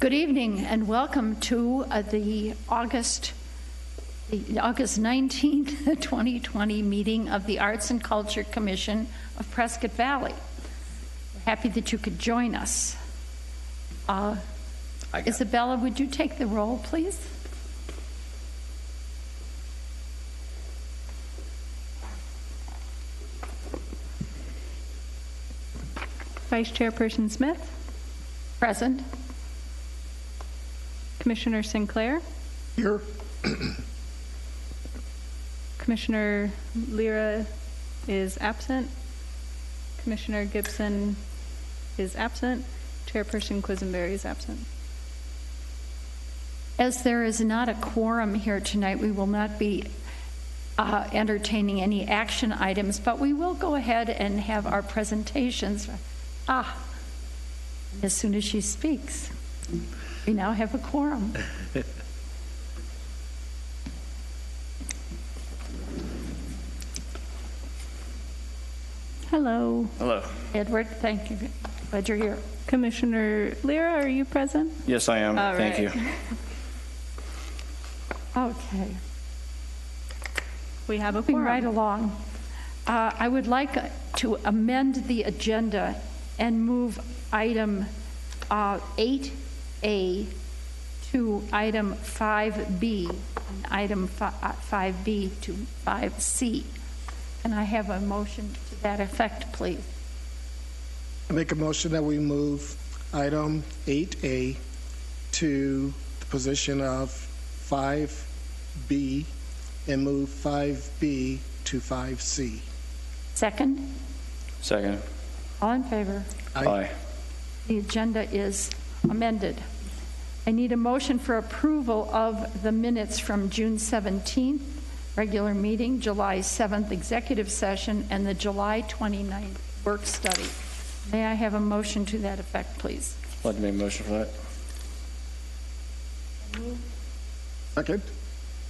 Good evening and welcome to the August 19th, 2020 meeting of the Arts and Culture Commission of Prescott Valley. We're happy that you could join us. Isabella, would you take the roll, please? Vice Chairperson Smith. Present. Commissioner Sinclair. Here. Commissioner Lira is absent. Commissioner Gibson is absent. Chairperson Quisenberry is absent. As there is not a quorum here tonight, we will not be entertaining any action items, but we will go ahead and have our presentations. As soon as she speaks, we now have a quorum. Hello. Hello. Edward, thank you. Glad you're here. Commissioner Lira, are you present? Yes, I am. All Thank right. you. Okay. We have a Moving quorum. right along. I would like to amend the agenda and move item 8A to item 5B, and item 5B to 5C. Can I have a motion to that effect, please? I make a motion that we move item 8A to the position of 5B and move 5B to 5C. Second? Second. All in favor? Aye. The agenda is amended. I need a motion for approval of the minutes from June 17th, regular meeting, July 7th, executive session, and the July 29th work study. May I have a motion to that effect, please? I'd like to make a motion for that. Second?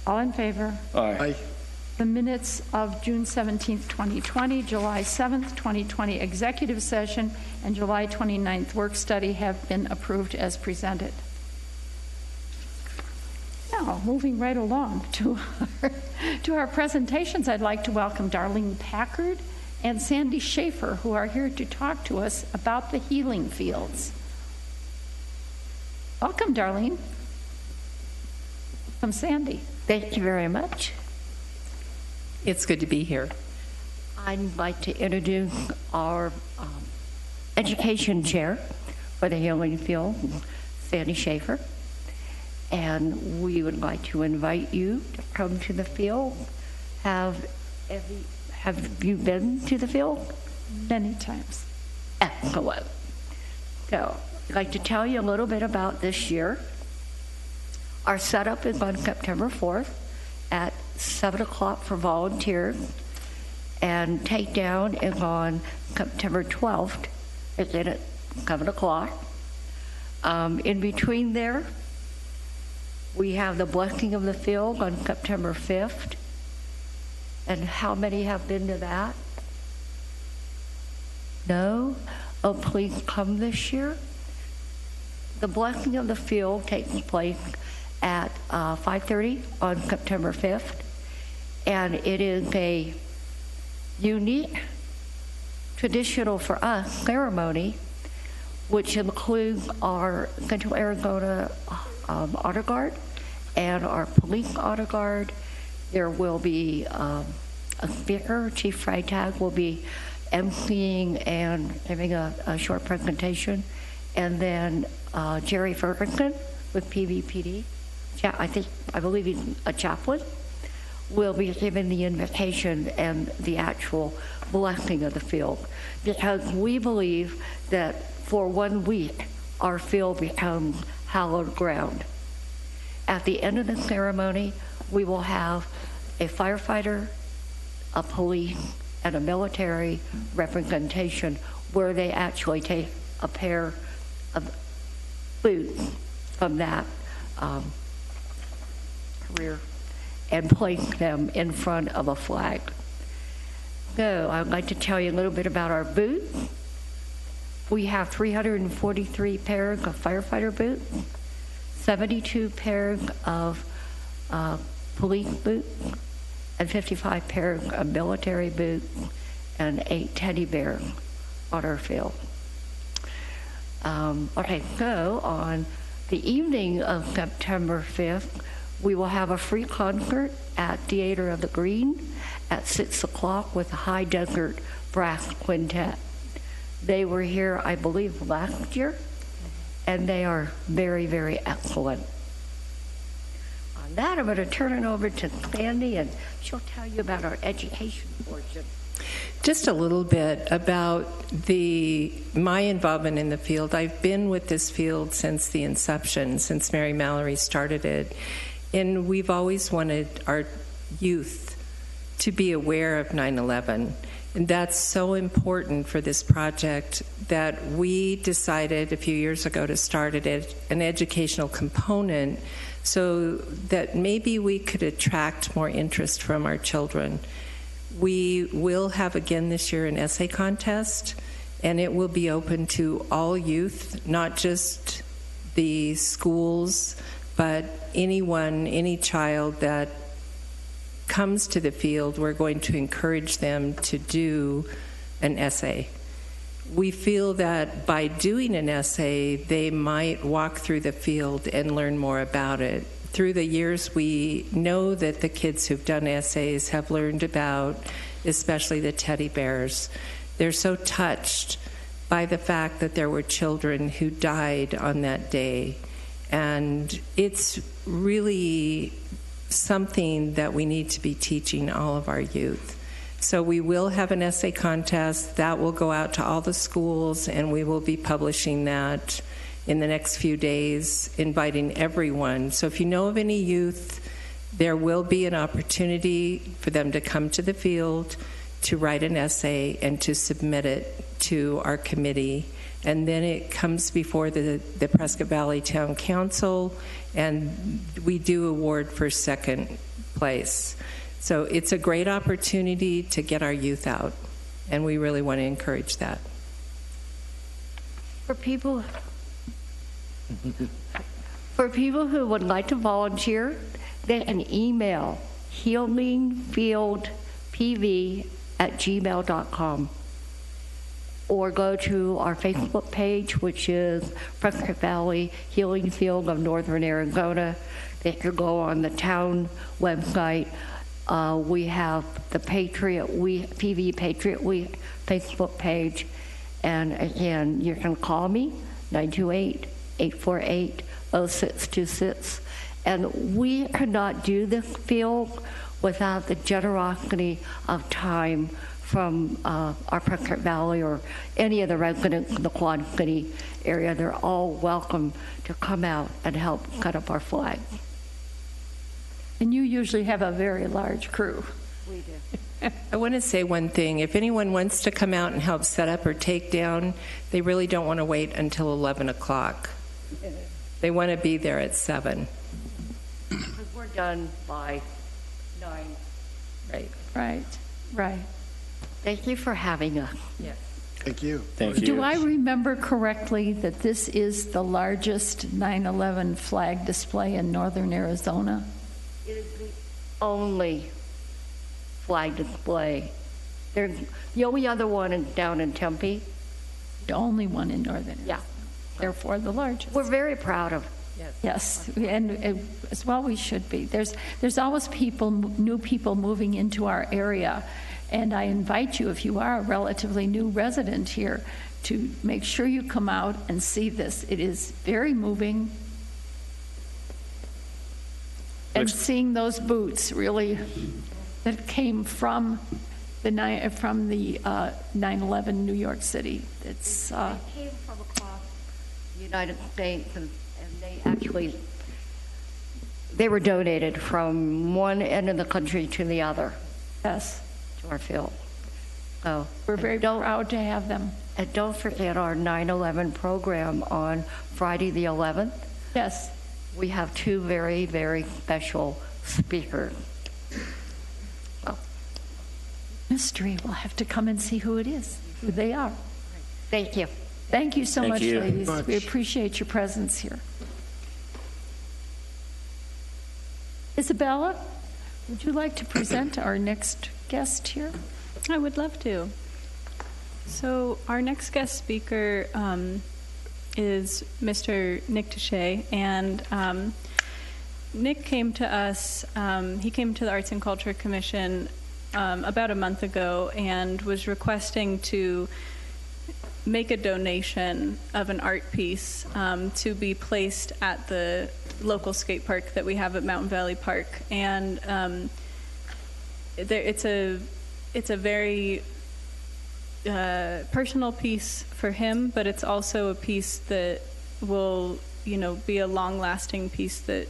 All in favor? Aye. The minutes of June 17th, 2020, July 7th, 2020 executive session, and July 29th work study have been approved as presented. Now, moving right along to our presentations, I'd like to welcome Darlene Packard and Sandy Schaefer, who are here to talk to us about the healing fields. Welcome, Darlene. Welcome, Sandy. Thank you very much. It's good to be here. I'd like to introduce our education chair for the Healing Field, Sandy Schaefer. And we would like to invite you to come to the field. Have you been to the field? Many times. Excellent. So I'd like to tell you a little bit about this year. Our setup is on September 4th at 7 o'clock for volunteers, and takedown is on September 12th, again at 7 o'clock. In between there, we have the blessing of the field on September 5th. And how many have been to that? No? Oh, please come this year. The blessing of the field takes place at 5:30 on September 5th. And it is a unique, traditional for us ceremony, which includes our Central Arizona Honor Guard and our police honor guard. There will be a speaker. Chief Freitag will be emceeing and having a short presentation. And then Jerry Ferguson with PVPD, I believe he's a chaplain, will be given the invitation and the actual blessing of the field, because we believe that for 1 week our field becomes hallowed ground. At the end of the ceremony, we will have a firefighter, a police, and a military representation where they actually take a pair of boots from that career and place them in front of a flag. So I'd like to tell you a little bit about our boots. We have 343 pairs of firefighter boots, 72 pairs of police boots, and 55 pairs of military boots, and 8 teddy bears on our field. Okay, so on the evening of September 5th, we will have a free concert at Theater of the Green at 6 o'clock with the High Desert Brass Quintet. They were here, I believe, last year, and they are very, very excellent. On that, I'm going to turn it over to Sandy, and she'll tell you about our education portion. Just a little bit about my involvement in the field. I've been with this field since the inception, since Mary Mallory started it. And we've always wanted our youth to be aware of 9/11. And that's so important for this project that we decided a few years ago to start an educational component so that maybe we could attract more interest from our children. We will have again this year an essay contest, and it will be open to all youth, not just the schools, but anyone, any child that comes to the field. We're going to encourage them to do an essay. We feel that by doing an essay, they might walk through the field and learn more about it. Through the years, we know that the kids who've done essays have learned about, especially the teddy bears. They're so touched by the fact that there were children who died on that day. And it's really something that we need to be teaching all of our youth. So we will have an essay contest that will go out to all the schools, and we will be publishing that in the next few days, inviting everyone. So if you know of any youth, there will be an opportunity for them to come to the field, to write an essay, and to submit it to our committee. And then it comes before the Prescott Valley Town Council, and we do award for second place. So it's a great opportunity to get our youth out, and we really want to encourage that. For people who would like to volunteer, they can email healingfieldpv@gmail.com or go to our Facebook page, which is Prescott Valley Healing Field of Northern Arizona. They can go on the town website. We have the PV Patriot Week Facebook page. And again, you can call me, 928-848-0626. And we could not do this field without the generosity of time from our Prescott Valley or any of the residents in the Quad City area. They're all welcome to come out and help cut up our flag. And you usually have a very large crew. We do. I want to say one thing. If anyone wants to come out and help set up or take down, they really don't want to wait until 11 o'clock. They want to be there at 7. Because we're done by 9. Right. Right. Thank you for having us. Yes. Thank you. Thank you. Do I remember correctly that this is the largest 9/11 flag display in northern Arizona? It is the only flag display. There's the only other one is down in Tempe. The only one in northern Arizona. Yeah. Therefore, the largest. We're very proud of. Yes, and as well we should be. There's always new people moving into our area, and I invite you, if you are a relatively new resident here, to make sure you come out and see this. It is very moving. And seeing those boots really that came from the 9/11 New York City. It's They came from across the United States, and they were donated from one end of the country to the other. yes, To our field. So we're very proud to have them. And don't forget our 9/11 program on Friday the 11th. Yes. We have 2 very, very special speakers. Mystery. We'll have to come and see who it is, who they are. Thank you. Thank you so Thank much, you. ladies. Much. We appreciate your presence here. Isabella, would you like to present our next guest here? I would love to. So our next guest speaker is Mr. Nick Touche, and Nick came to us, he came to the Arts and Culture Commission about a month ago and was requesting to make a donation of an art piece to be placed at the local skate park that we have at Mountain Valley Park. And it's a very personal piece for him, but it's also a piece that will, be a long-lasting piece that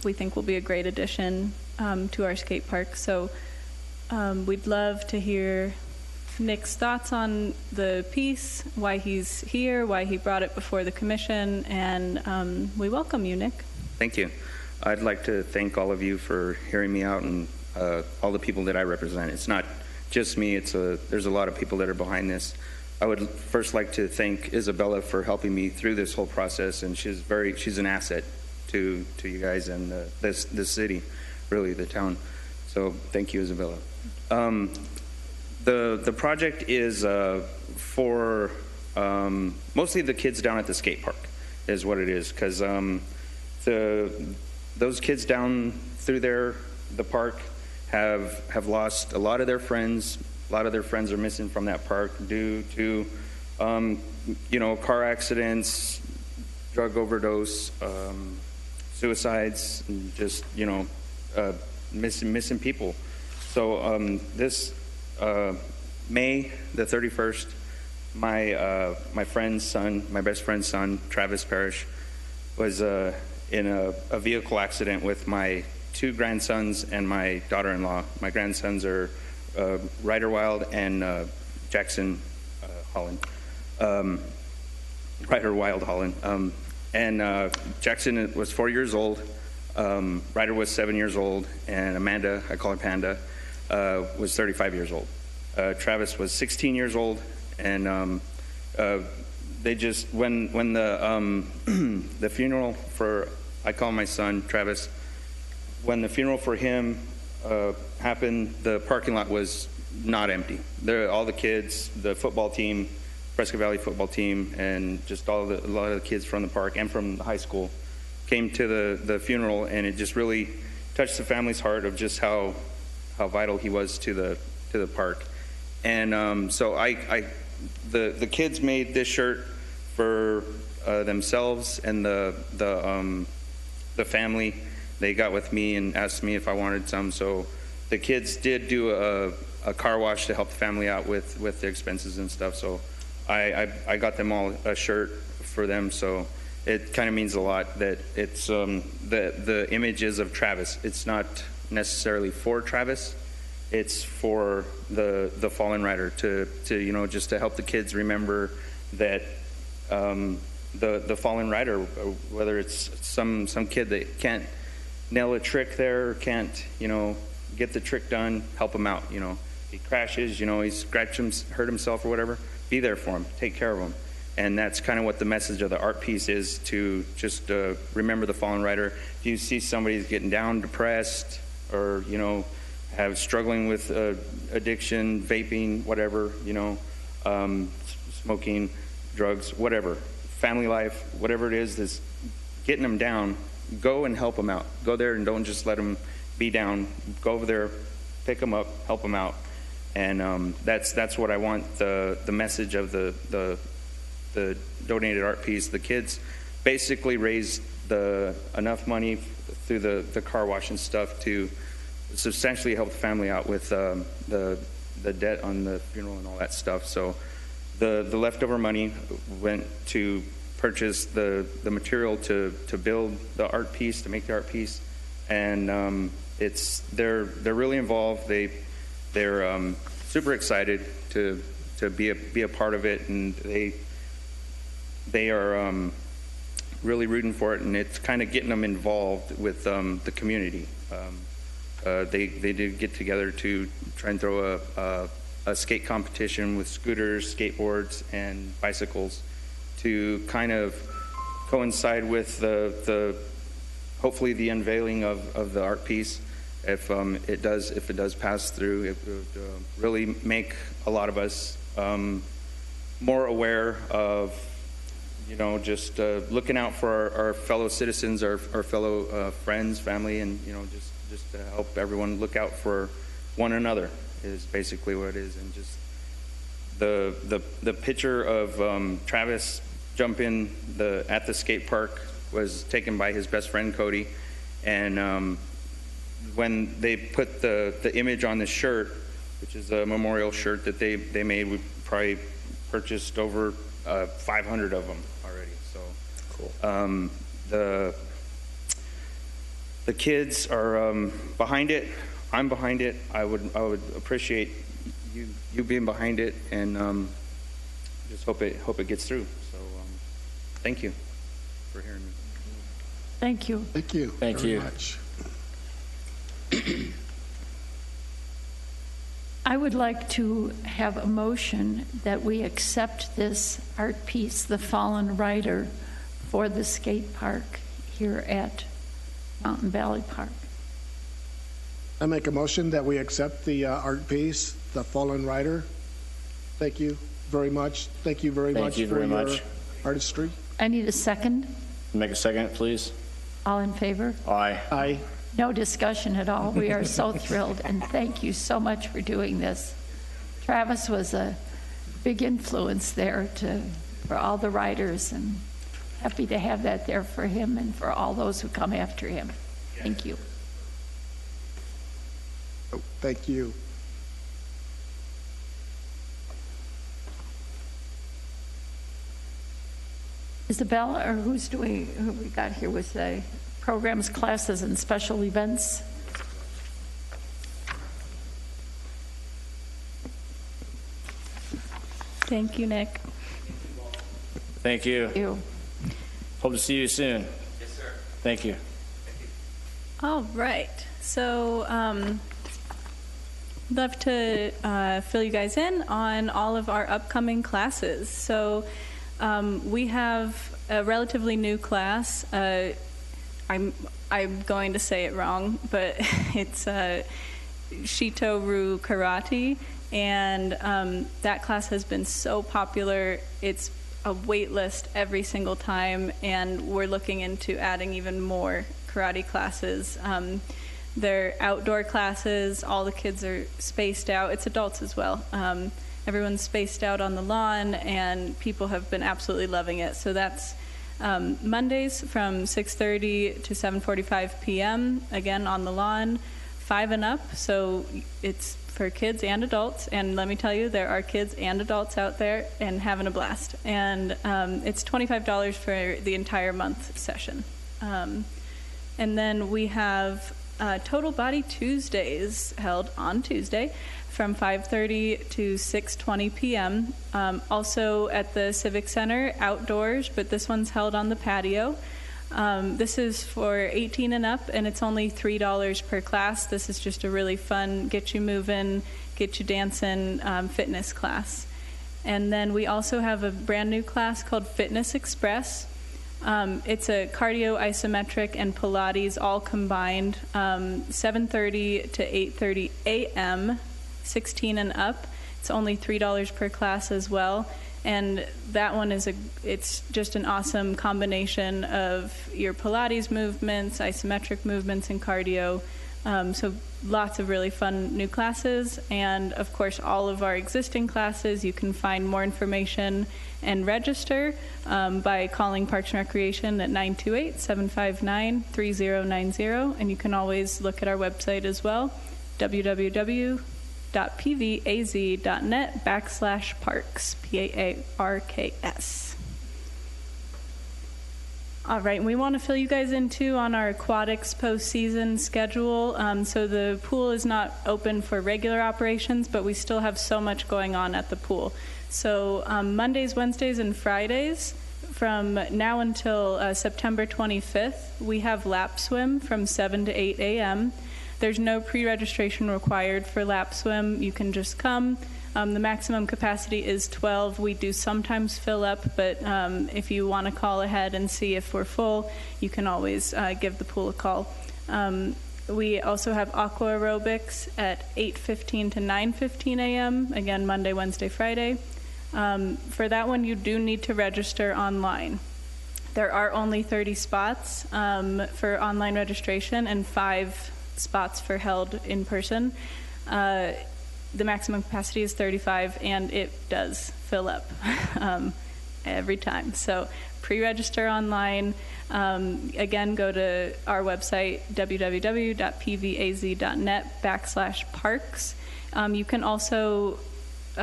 we think will be a great addition to our skate park. So we'd love to hear Nick's thoughts on the piece, why he's here, why he brought it before the commission, and we welcome you, Nick. Thank you. I'd like to thank all of you for hearing me out and all the people that I represent. It's not just me. There's a lot of people that are behind this. I would first like to thank Isabella for helping me through this whole process, and she's an asset to you guys and this city, really, the town. So thank you, Isabella. The project is for mostly the kids down at the skate park, is what it is, because those kids down through there, the park, have lost a lot of their friends. A lot of their friends are missing from that park due to car accidents, drug overdose, suicides, and just missing people. So this May the 31st, my friend's son, my best friend's son, Travis Parrish, was in a vehicle accident with my two grandsons and my daughter-in-law. My grandsons are Ryder Wild and Jackson Holland. Ryder Wild Holland. And Jackson was 4 years old. Ryder was 7 years old, and Amanda, I call her Panda, was 35 years old. Travis was 16 years old, and they just when the the funeral for, I call my son Travis, when the funeral for him happened, the parking lot was not empty. All the kids, the football team, Prescott Valley football team, and just a lot of the kids from the park and from the high school came to the funeral, and it just really touched the family's heart of just how vital he was to the park. And so the kids made this shirt for themselves and the family. They got with me and asked me if I wanted some. So the kids did do a car wash to help the family out with the expenses and stuff. So I got them all a shirt for them. So it kind of means a lot that it's the images of Travis. It's not necessarily for Travis. It's for the fallen rider to just to help the kids remember that the fallen rider, whether it's some kid that can't nail a trick there, or can't get the trick done, help him out. He crashes, he's hurt himself or whatever. Be there for him, take care of him. And that's kind of what the message of the art piece is, to just remember the fallen rider. If you see somebody getting down, depressed, or struggling with addiction, vaping, whatever, smoking, drugs, whatever, family life, whatever it is that's getting them down, go and help them out. Go there and don't just let them be down. Go over there, pick them up, help them out. And that's what I want, the message of the donated art piece. The kids basically raised enough money through the car wash and stuff to substantially help the family out with the debt on the funeral and all that stuff. So the leftover money went to purchase the material to build the art piece, to make the art piece, and they're really involved. They're super excited to be a part of it, and they are really rooting for it, and it's kind of getting them involved with the community. They did get together to try and throw a skate competition with scooters, skateboards, and bicycles to kind of coincide with the hopefully the unveiling of the art piece, if it does pass through, it would really make a lot of us more aware of, just looking out for our fellow citizens, our fellow friends, family, and just to help everyone look out for one another is basically what it is. And just the picture of Travis jumping at the skate park was taken by his best friend Cody, and when they put the image on the shirt, which is a memorial shirt that they made, we probably purchased over 500 of them already. So cool. The kids are behind it. I'm behind it. I would appreciate you being behind it, and just hope it gets through. So thank you for hearing me. Thank you. Thank you. Thank very you. much. I would like to have a motion that we accept this art piece, The Fallen Rider, for the skate park here at Mountain Valley Park. I make a motion that we accept the art piece, The Fallen Rider. Thank you very much. Thank you very Thank much you for very your much. artistry. I need a second. Make a second, please. All in favor? Aye. Aye. No discussion at all. We are so thrilled, and thank you so much for doing this. Travis was a big influence there for all the riders, and happy to have that there for him and for all those who come after him. Thank you. Oh, thank you. Isabella, or who we got here with the programs, classes, and special events? Thank you, Nick. Thank you. You. Hope to see you soon. Yes, sir. Thank you. All right. So, love to fill you guys in on all of our upcoming classes. So, we have a relatively new class. I'm going to say it wrong, but it's Shito-Ryu Karate, and that class has been so popular. It's a wait list every single time, and we're looking into adding even more karate classes. They're outdoor classes. All the kids are spaced out. It's adults as well. Everyone's spaced out on the lawn, and people have been absolutely loving it. So that's Mondays from 6:30 to 7:45 p.m., again on the lawn, 5 and up. So it's for kids and adults. And let me tell you, there are kids and adults out there and having a blast. And it's $25 for the entire month session. And then we have Total Body Tuesdays held on Tuesday from 5:30 to 6:20 p.m. Also at the Civic Center, outdoors, but this one's held on the patio. This is for 18 and up, and it's only $3 per class. This is just a really fun, get you moving, get you dancing fitness class. And then we also have a brand new class called Fitness Express. It's a cardio, isometric, and Pilates all combined, 7:30 to 8:30 a.m., 16 and up. It's only $3 per class as well. And that one it's just an awesome combination of your Pilates movements, isometric movements, and cardio. So lots of really fun new classes. And of course, all of our existing classes, you can find more information and register by calling Parks and Recreation at 928-759-3090. And you can always look at our website as well, www.pvaz.net/parks, PARKS. All right, and we want to fill you guys in too on our aquatics postseason schedule. So the pool is not open for regular operations, but we still have so much going on at the pool. So Mondays, Wednesdays, and Fridays from now until September 25th, we have lap swim from 7 to 8 a.m. There's no pre-registration required for lap swim. You can just come. The maximum capacity is 12. We do sometimes fill up, but if you want to call ahead and see if we're full, you can always give the pool a call. We also have aqua aerobics at 8:15 to 9:15 a.m., again, Monday, Wednesday, Friday. For that one, you do need to register online. There are only 30 spots for online registration and 5 spots for held in person. The maximum capacity is 35, and it does fill up every time. So pre-register online. Again, go to our website, www.pvaz.net/parks. You can also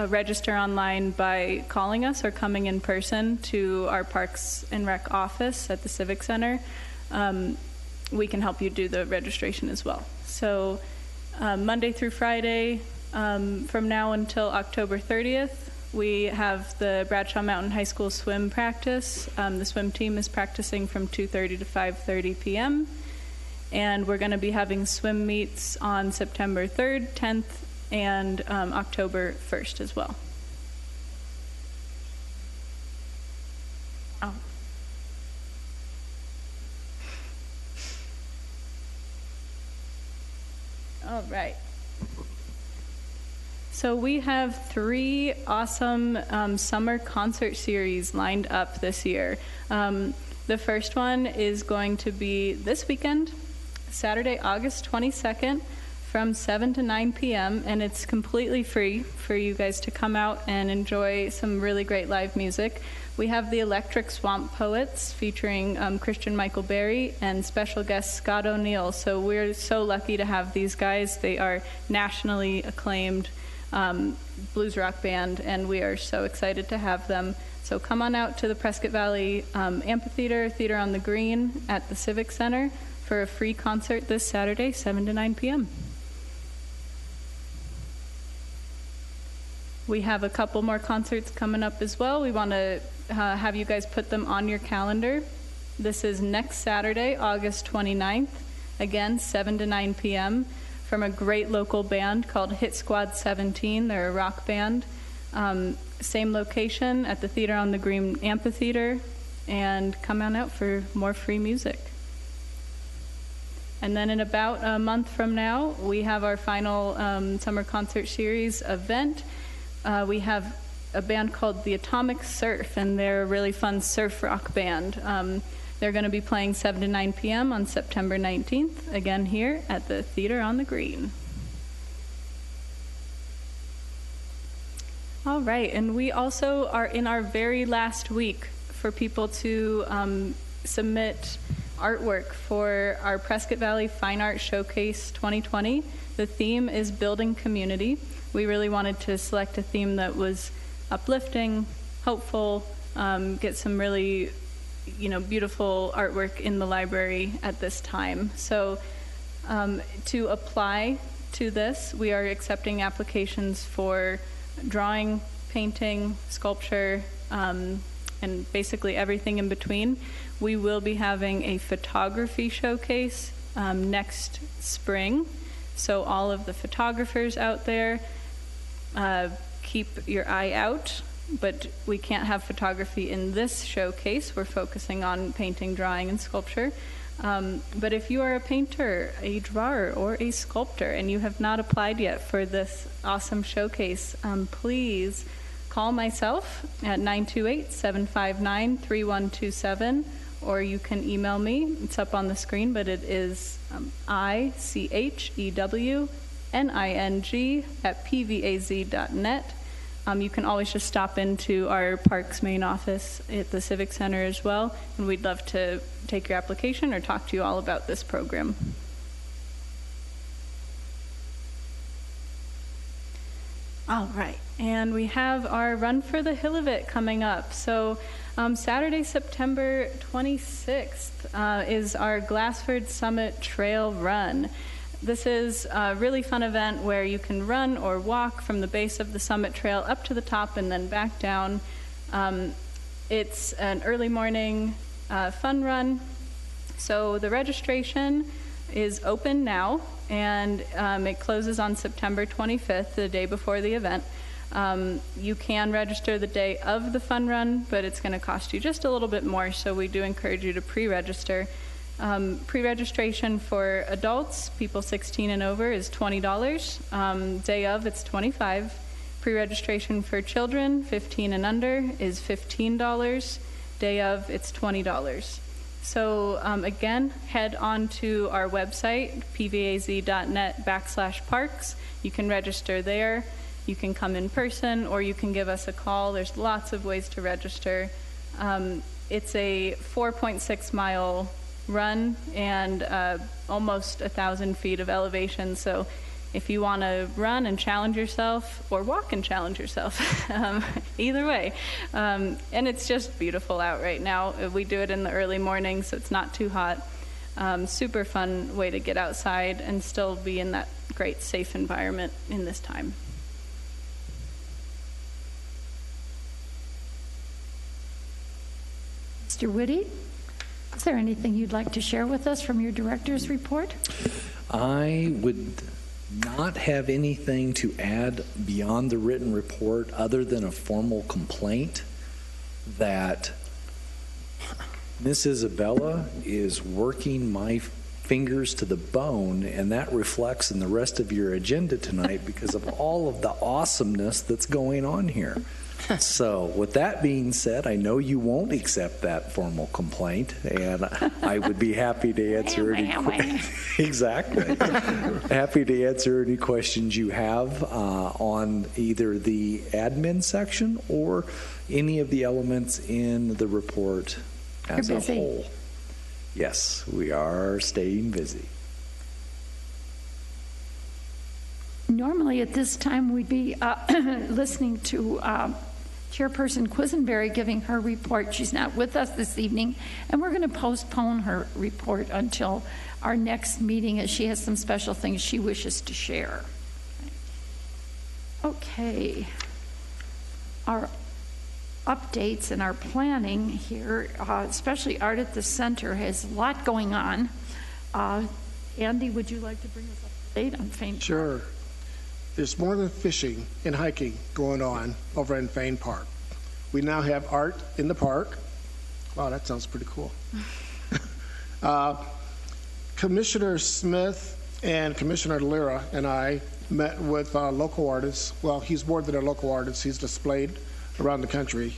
register online by calling us or coming in person to our Parks and Rec office at the Civic Center. We can help you do the registration as well. So Monday through Friday, from now until October 30th, we have the Bradshaw Mountain High School swim practice. The swim team is practicing from 2:30 to 5:30 p.m. And we're going to be having swim meets on September 3rd, 10th, and October 1st as well. Oh. All right. So we have 3 awesome summer concert series lined up this year. The first one is going to be this weekend, Saturday, August 22nd, from 7 to 9 p.m., and it's completely free for you guys to come out and enjoy some really great live music. We have the Electric Swamp Poets featuring Christian Michael Berry and special guest Scott O'Neill. So we're so lucky to have these guys. They are nationally acclaimed blues rock band, and we are so excited to have them. So come on out to the Prescott Valley Amphitheater, Theater on the Green at the Civic Center for a free concert this Saturday, 7 to 9 p.m. We have a couple more concerts coming up as well. We want to have you guys put them on your calendar. This is next Saturday, August 29th, again, 7 to 9 p.m., from a great local band called Hit Squad 17. They're a rock band. Same location at the Theater on the Green Amphitheater, and come on out for more free music. And then in about a month from now, we have our final summer concert series event. We have a band called the Atomic Surf, and they're a really fun surf rock band. They're going to be playing 7 to 9 p.m. on September 19th, again here at the Theater on the Green. All right, and we also are in our very last week for people to submit artwork for our Prescott Valley Fine Art Showcase 2020. The theme is Building Community. We really wanted to select a theme that was uplifting, hopeful, get some really beautiful artwork in the library at this time. So to apply to this, we are accepting applications for drawing, painting, sculpture, and basically everything in between. We will be having a photography showcase next spring. So all of the photographers out there, keep your eye out. But we can't have photography in this showcase. We're focusing on painting, drawing, and sculpture. But if you are a painter, a drawer, or a sculptor, and you have not applied yet for this awesome showcase, please call myself at 928-759-3127, or you can email me. It's up on the screen, but it is ICHEWNING@pvaz.net. You can always just stop into our Parks main office at the Civic Center as well, and we'd love to take your application or talk to you all about this program. All right, and we have our Run for the Hill of It coming up. So Saturday, September 26th is our Glassford Summit Trail Run. This is a really fun event where you can run or walk from the base of the summit trail up to the top and then back down. It's an early morning fun run. So the registration is open now, and it closes on September 25th, the day before the event. You can register the day of the fun run, but it's going to cost you just a little bit more, so we do encourage you to pre-register. Pre-registration for adults, people 16 and over, is $20. Day of, it's $25. Pre-registration for children, 15 and under, is $15. Day of, it's $20. So again, head on to our website, pvaz.net/parks. You can register there. You can come in person, or you can give us a call. There's lots of ways to register. It's a 4.6-mile run and almost 1,000 feet of elevation. So if you want to run and challenge yourself, or walk and challenge yourself, either way. And it's just beautiful out right now. We do it in the early morning, so it's not too hot. Super fun way to get outside and still be in that great, safe environment in this time. Mr. Whitty, is there anything you'd like to share with us from your director's report? I would not have anything to add beyond the written report other than a formal complaint that Miss Isabella is working my fingers to the bone, and that reflects in the rest of your agenda tonight because of all of the awesomeness that's going on here. So with that being said, I know you won't accept that formal complaint, and I would be happy to answer any exactly happy to answer any questions you have on either the admin section or any of the elements in the report as a whole. Yes, we are staying busy. Normally at this time we'd be listening to Chairperson Quisenberry giving her report. She's not with us this evening, and we're going to postpone her report until our next meeting, as she has some special things she wishes to share. Okay. Our updates and our planning here, especially Art at the Center, has a lot going on. Andy, would you like to bring us up to date on Fane Park? Sure. There's more than fishing and hiking going on over in Fane Park. We now have art in the park. Wow, that sounds pretty cool. Commissioner Smith and Commissioner Lira and I met with local artists. Well, he's more than a local artist. He's displayed around the country,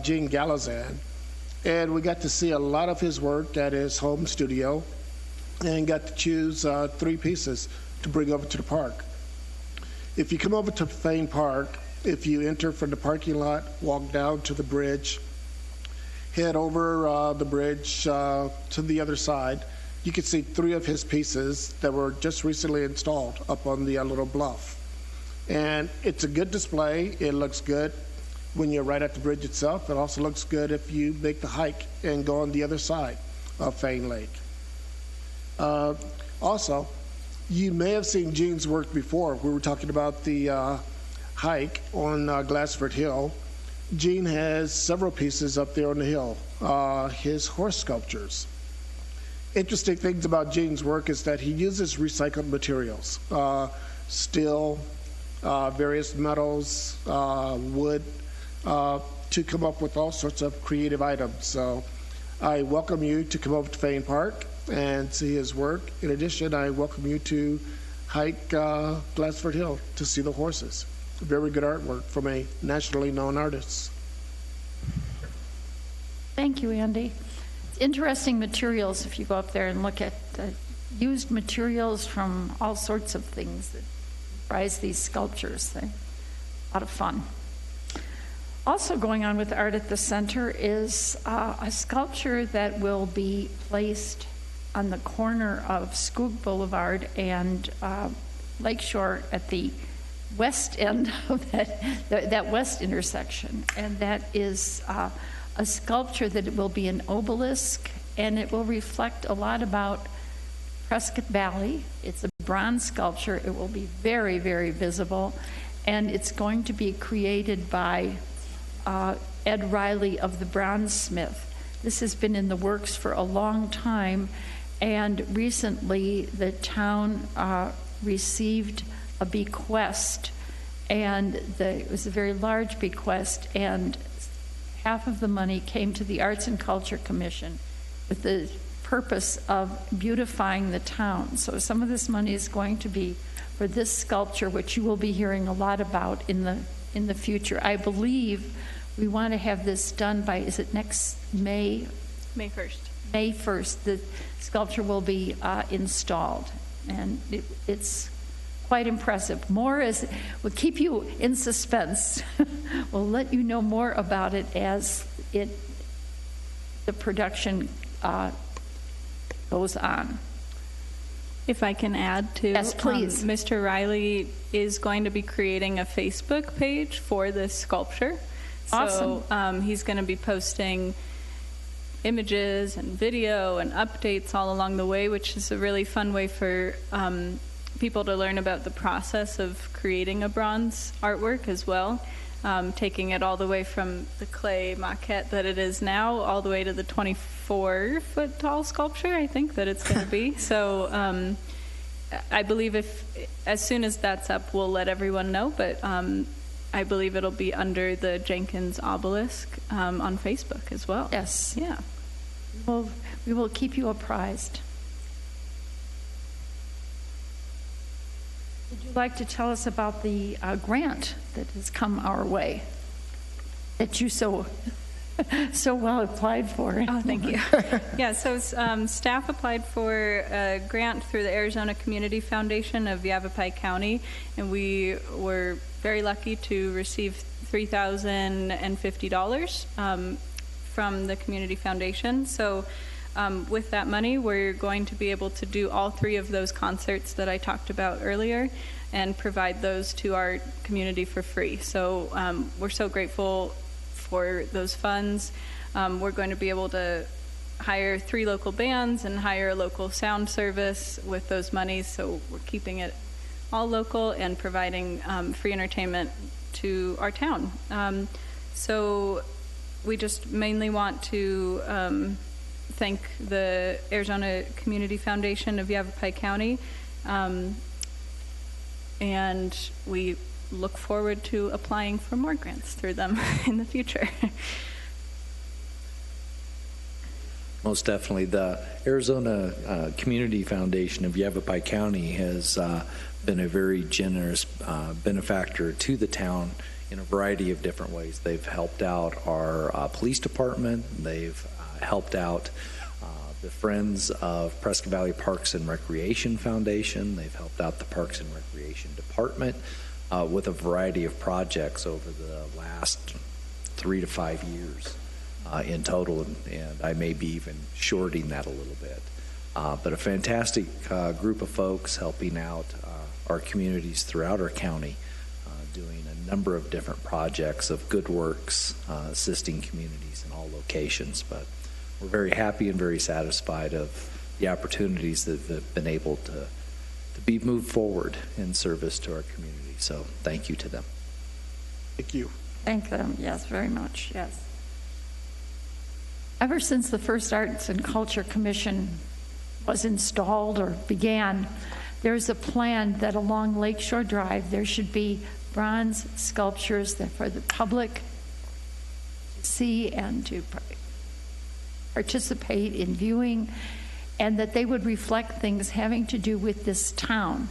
Gene Galazan. And we got to see a lot of his work at his home studio and got to choose 3 pieces to bring over to the park. If you come over to Fane Park, if you enter from the parking lot, walk down to the bridge, head over the bridge to the other side, you can see 3 of his pieces that were just recently installed up on the little bluff. And it's a good display. It looks good when you're right at the bridge itself. It also looks good if you make the hike and go on the other side of Fane Lake. Also, you may have seen Gene's work before. We were talking about the hike on Glassford Hill. Gene has several pieces up there on the hill, his horse sculptures. Interesting things about Gene's work is that he uses recycled materials, steel, various metals, wood, to come up with all sorts of creative items. So I welcome you to come over to Fane Park and see his work. In addition, I welcome you to hike Glassford Hill to see the horses. Very good artwork from a nationally known artist. Thank you, Andy. It's interesting materials if you go up there and look at the used materials from all sorts of things that comprise these sculptures. They're a lot of fun. Also going on with Art at the Center is a sculpture that will be placed on the corner of Skoog Boulevard and Lakeshore at the west end of that west intersection. And that is a sculpture that will be an obelisk, and it will reflect a lot about Prescott Valley. It's a bronze sculpture. It will be very, very visible, and it's going to be created by Ed Riley of the Bronzesmith. This has been in the works for a long time, and recently the town received a bequest, and it was a very large bequest, and half of the money came to the Arts and Culture Commission with the purpose of beautifying the town. So some of this money is going to be for this sculpture, which you will be hearing a lot about in the future. I believe we want to have this done by, is it next May? May 1st. May 1st, the sculpture will be installed, and it's quite impressive. More is, we'll keep you in suspense. We'll let you know more about it as the production goes on. If I can add to, yes, please. Mr. Riley is going to be creating a Facebook page for this sculpture. Awesome. So he's going to be posting images and video and updates all along the way, which is a really fun way for people to learn about the process of creating a bronze artwork as well, taking it all the way from the clay maquette that it is now all the way to the 24-foot tall sculpture, I think, that it's going to be. So I believe as soon as that's up, we'll let everyone know, but I believe it'll be under the Jenkins obelisk on Facebook as well. Yes. Yeah. We will keep you apprised. Would you like to tell us about the grant that has come our way that you so well applied for? Oh, thank you. Yeah, so staff applied for a grant through the Arizona Community Foundation of Yavapai County, and we were very lucky to receive $3,050 from the Community Foundation. So with that money, we're going to be able to do all 3 of those concerts that I talked about earlier and provide those to our community for free. So we're so grateful for those funds. We're going to be able to hire 3 local bands and hire a local sound service with those monies. So we're keeping it all local and providing free entertainment to our town. So we just mainly want to thank the Arizona Community Foundation of Yavapai County, and we look forward to applying for more grants through them in the future. Most definitely. The Arizona Community Foundation of Yavapai County has been a very generous benefactor to the town in a variety of different ways. They've helped out our police department. They've helped out the Friends of Prescott Valley Parks and Recreation Foundation. They've helped out the Parks and Recreation Department with a variety of projects over the last 3 to 5 years in total, and I may be even shorting that a little bit. But a fantastic group of folks helping out our communities throughout our county, doing a number of different projects of good works, assisting communities in all locations. But we're very happy and very satisfied of the opportunities that have been able to be moved forward in service to our community. So thank you to them. Thank you. Thank them, yes, very much, yes. Ever since the first Arts and Culture Commission was installed or began, there's a plan that along Lakeshore Drive there should be bronze sculptures that for the public to see and to participate in viewing, and that they would reflect things having to do with this town.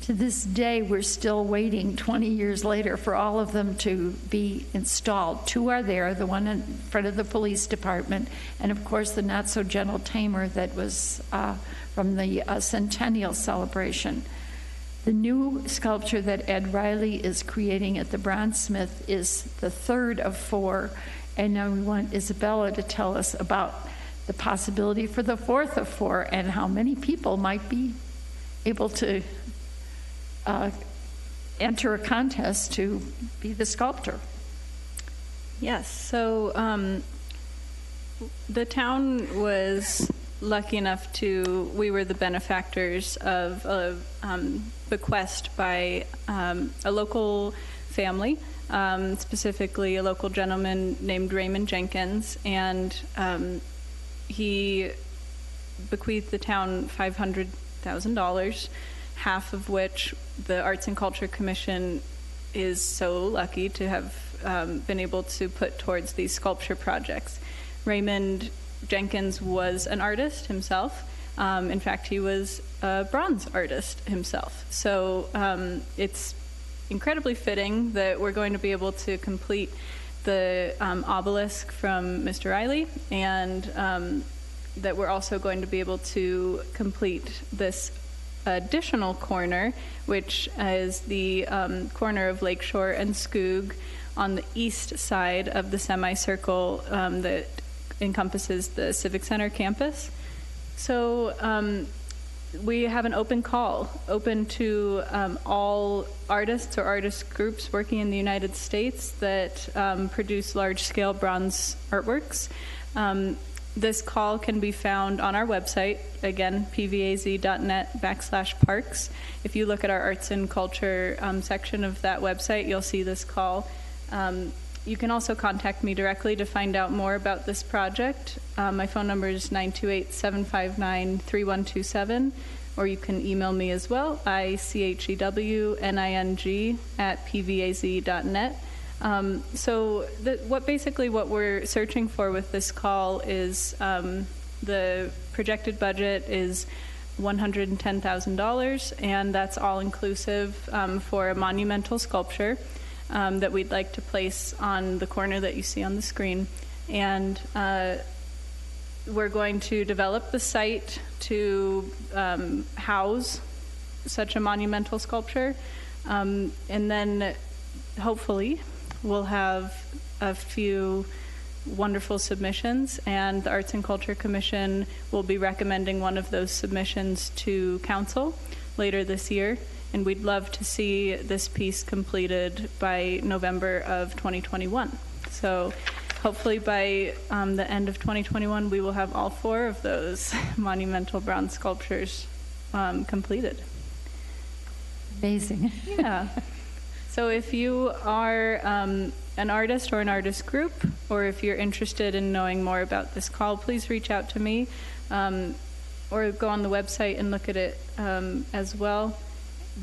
To this day, we're still waiting 20 years later for all of them to be installed. 2 are there, the one in front of the police department, and of course the not-so-gentle tamer that was from the centennial celebration. The new sculpture that Ed Riley is creating at the Bronzesmith is the 3rd of 4, and now we want Isabella to tell us about the possibility for the 4th of 4 and how many people might be able to enter a contest to be the sculptor. Yes, so the town was lucky enough we were the benefactors of a bequest by a local family, specifically a local gentleman named Raymond Jenkins, and he bequeathed the town $500,000, half of which the Arts and Culture Commission is so lucky to have been able to put towards these sculpture projects. Raymond Jenkins was an artist himself. In fact, he was a bronze artist himself. So it's incredibly fitting that we're going to be able to complete the obelisk from Mr. Riley, and that we're also going to be able to complete this additional corner, which is the corner of Lakeshore and Skoog on the east side of the semicircle that encompasses the Civic Center campus. So we have an open call, open to all artists or artist groups working in the United States that produce large-scale bronze artworks. This call can be found on our website, again, pvaz.net/parks. If you look at our arts and culture section of that website, you'll see this call. You can also contact me directly to find out more about this project. My phone number is 928-759-3127, or you can email me as well, ichewning@pvaz.net. So what we're searching for with this call is the projected budget is $110,000, and that's all inclusive for a monumental sculpture that we'd like to place on the corner that you see on the screen. And we're going to develop the site to house such a monumental sculpture, and then hopefully we'll have a few wonderful submissions, and the Arts and Culture Commission will be recommending one of those submissions to council later this year. And we'd love to see this piece completed by November of 2021. So hopefully by the end of 2021, we will have all 4 of those monumental bronze sculptures completed. Amazing. Yeah. So if you are an artist or an artist group, or if you're interested in knowing more about this call, please reach out to me, or go on the website and look at it as well.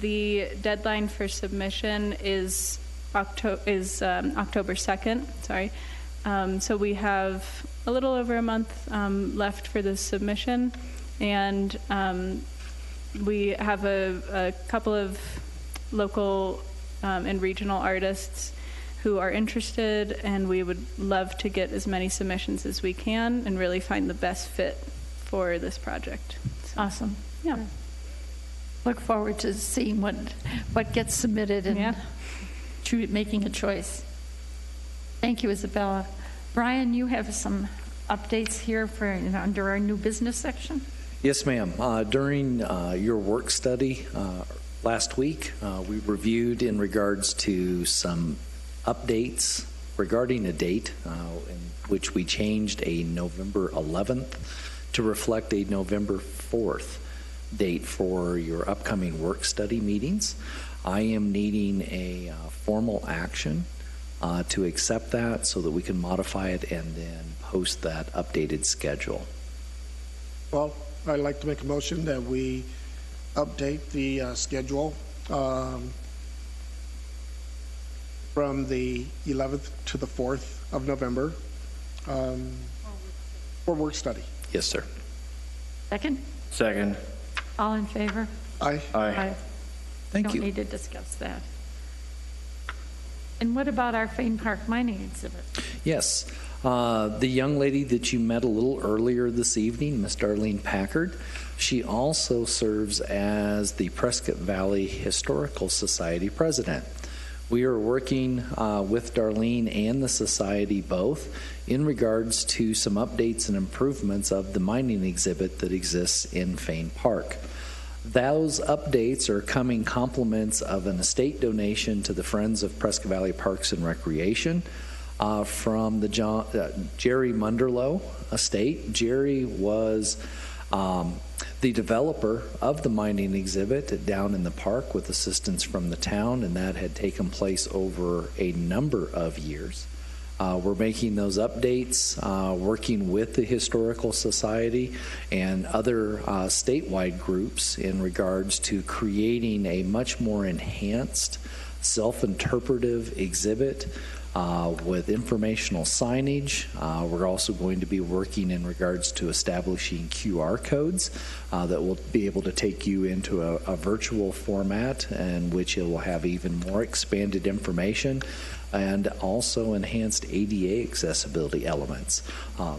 The deadline for submission is October 2nd. Sorry. So we have a little over a month left for this submission, and we have a couple of local and regional artists who are interested, and we would love to get as many submissions as we can and really find the best fit for this project. So, Awesome. yeah. Look forward to seeing what gets submitted and making a choice. Thank you, Isabella. Brian, you have some updates here for under our new business section? Yes, ma'am. During your work study last week, we reviewed in regards to some updates regarding a date in which we changed a November 11th to reflect a November 4th date for your upcoming work study meetings. I am needing a formal action to accept that so that we can modify it and then post that updated schedule. Well, I'd like to make a motion that we update the schedule from the 11th to the 4th of November for work study. Yes, sir. Second? Second. All in favor? Aye. Aye. Thank you. Don't need to discuss that. And what about our Fane Park mining exhibit? Yes. The young lady that you met a little earlier this evening, Miss Darlene Packard, she also serves as the Prescott Valley Historical Society president. We are working with Darlene and the Society both in regards to some updates and improvements of the mining exhibit that exists in Fane Park. Those updates are coming compliments of an estate donation to the Friends of Prescott Valley Parks and Recreation from the Jerry Munderlow estate. Jerry was the developer of the mining exhibit down in the park with assistance from the town, and that had taken place over a number of years. We're making those updates, working with the Historical Society and other statewide groups in regards to creating a much more enhanced self-interpretive exhibit with informational signage. We're also going to be working in regards to establishing QR codes that will be able to take you into a virtual format in which it will have even more expanded information and also enhanced ADA accessibility elements.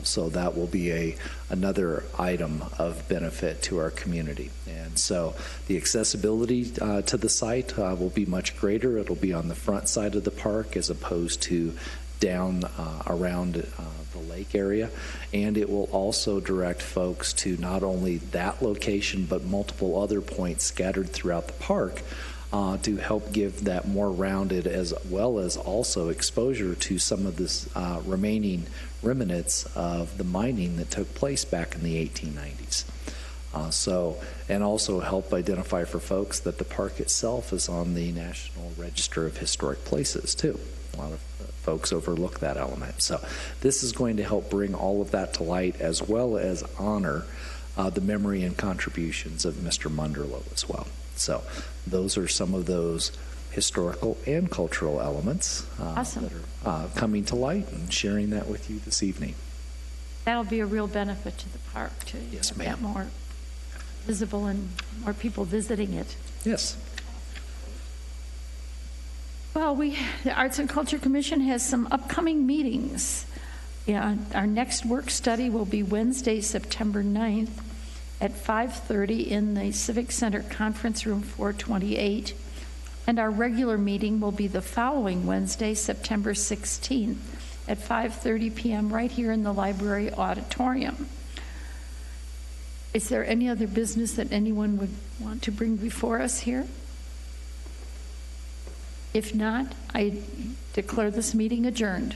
So that will be another item of benefit to our community. And so the accessibility to the site will be much greater. It'll be on the front side of the park as opposed to down around the lake area. And it will also direct folks to not only that location but multiple other points scattered throughout the park to help give that more rounded, as well as also exposure to some of this remaining remnants of the mining that took place back in the 1890s. And also help identify for folks that the park itself is on the National Register of Historic Places too. A lot of folks overlook that element. So this is going to help bring all of that to light, as well as honor the memory and contributions of Mr. Munderloh as well. So those are some of those historical and cultural elements Awesome. that are coming to light, and sharing that with you this evening. That'll be a real benefit to the park, to Yes, have ma'am. that more visible and more people visiting it. Yes. Well, the Arts and Culture Commission has some upcoming meetings. Yeah, our next work study will be Wednesday, September 9th at 5:30 in the Civic Center Conference Room 428. And our regular meeting will be the following Wednesday, September 16th at 5:30 p.m. right here in the library auditorium. Is there any other business that anyone would want to bring before us here? If not, I declare this meeting adjourned.